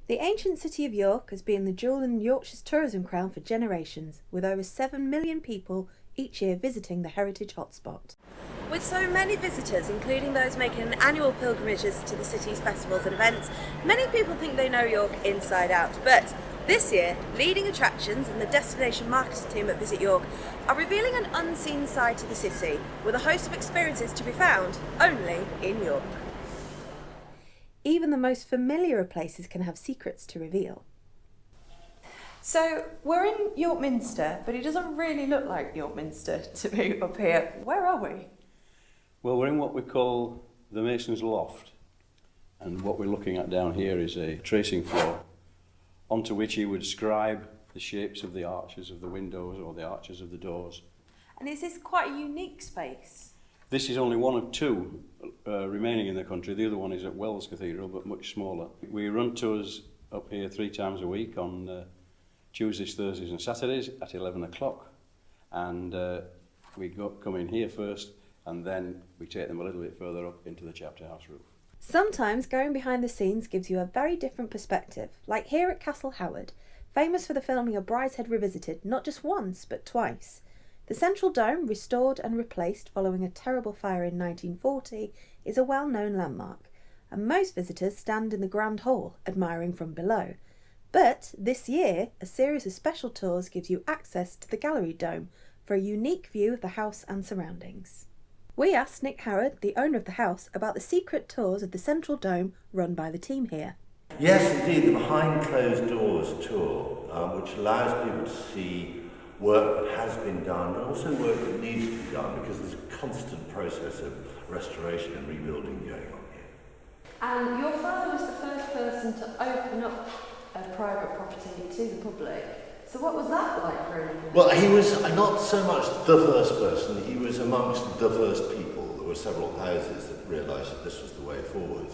The ancient city of York has been the jewel in Yorkshire's tourism crown for generations, with over 7 million people each year visiting the heritage hotspot. With so many visitors, including those making annual pilgrimages to the city's festivals and events, many people think they know York inside out. But this year, leading attractions and the destination marketing team at Visit York are revealing an unseen side to the city, with a host of experiences to be found only in York. Even the most familiar of places can have secrets to reveal. So we're in York Minster, but it doesn't really look like York Minster to me up here. Where are we? Well, we're in what we call the Mason's Loft, and what we're looking at down here is a tracing floor onto which you would scribe the shapes of the arches of the windows or the arches of the doors. And is this quite a unique space? This is only one of two remaining in the country. The other one is at Wells Cathedral, but much smaller. We run tours up here 3 times a week on Tuesdays, Thursdays and Saturdays at 11 o'clock. And we come in here first, and then we take them a little bit further up into the chapter house roof. Sometimes going behind the scenes gives you a very different perspective, like here at Castle Howard, famous for the filming of Brideshead Revisited not just once but twice. The central dome, restored and replaced following a terrible fire in 1940, is a well-known landmark, and most visitors stand in the Grand Hall, admiring from below. But this year, a series of special tours gives you access to the gallery dome for a unique view of the house and surroundings. We asked Nick Harrod, the owner of the house, about the secret tours of the central dome run by the team here. Yes, indeed, the Behind Closed Doors tour, which allows people to see work that has been done, but also work that needs to be done, because there's a constant process of restoration and rebuilding going on here. And your father was the first person to open up a private property to the public. So what was that like for him? Well, he was not so much the first person, he was amongst the first people. There were several houses that realised that this was the way forward.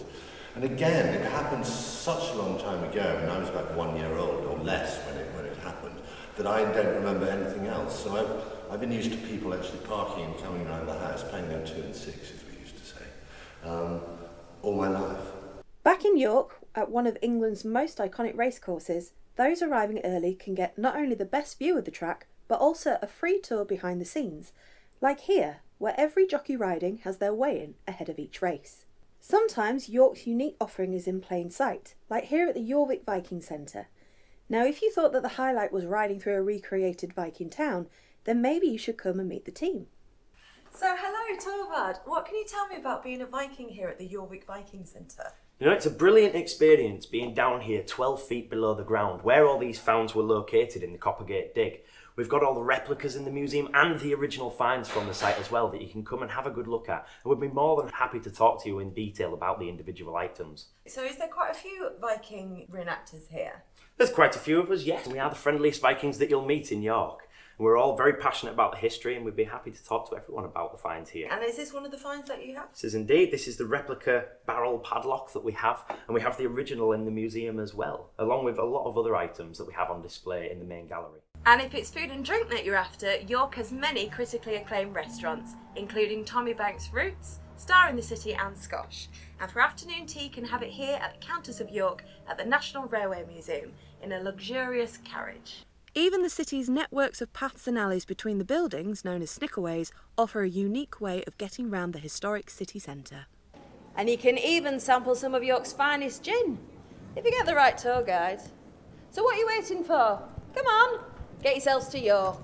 And again, it happened such a long time ago, and I was about 1 year old or less when it happened, that I don't remember anything else. So I've been used to people actually parking and coming around the house, playing their 2 and 6, as we used to say, all my life. Back in York, at one of England's most iconic racecourses, those arriving early can get not only the best view of the track, but also a free tour behind the scenes, like here, where every jockey riding has their weigh-in ahead of each race. Sometimes York's unique offering is in plain sight, like here at the Euroweek Viking Centre. Now, if you thought that the highlight was riding through a recreated Viking town, then maybe you should come and meet the team. So, hello Torvald, what can you tell me about being a Viking here at the Euroweek Viking Centre? You know, it's a brilliant experience being down here 12 feet below the ground, where all these founds were located in the Coppergate Dig. We've got all the replicas in the museum and the original finds from the site as well that you can come and have a good look at. And we'd be more than happy to talk to you in detail about the individual items. So is there quite a few Viking reenactors here? There's quite a few of us, yes. We are the friendliest Vikings that you'll meet in York. We're all very passionate about the history, and we'd be happy to talk to everyone about the finds here. And is this one of the finds that you have? This is indeed. This is the replica barrel padlock that we have, and we have the original in the museum as well, along with a lot of other items that we have on display in the main gallery. And if it's food and drink that you're after, York has many critically acclaimed restaurants, including Tommy Banks' Roots, Star in the City and Scotch. And for afternoon tea, you can have it here at the Countess of York at the National Railway Museum in a luxurious carriage. Even the city's networks of paths and alleys between the buildings, known as snickerways, offer a unique way of getting round the historic city centre. And you can even sample some of York's finest gin, if you get the right tour guide. So what are you waiting for? Come on, get yourselves to York.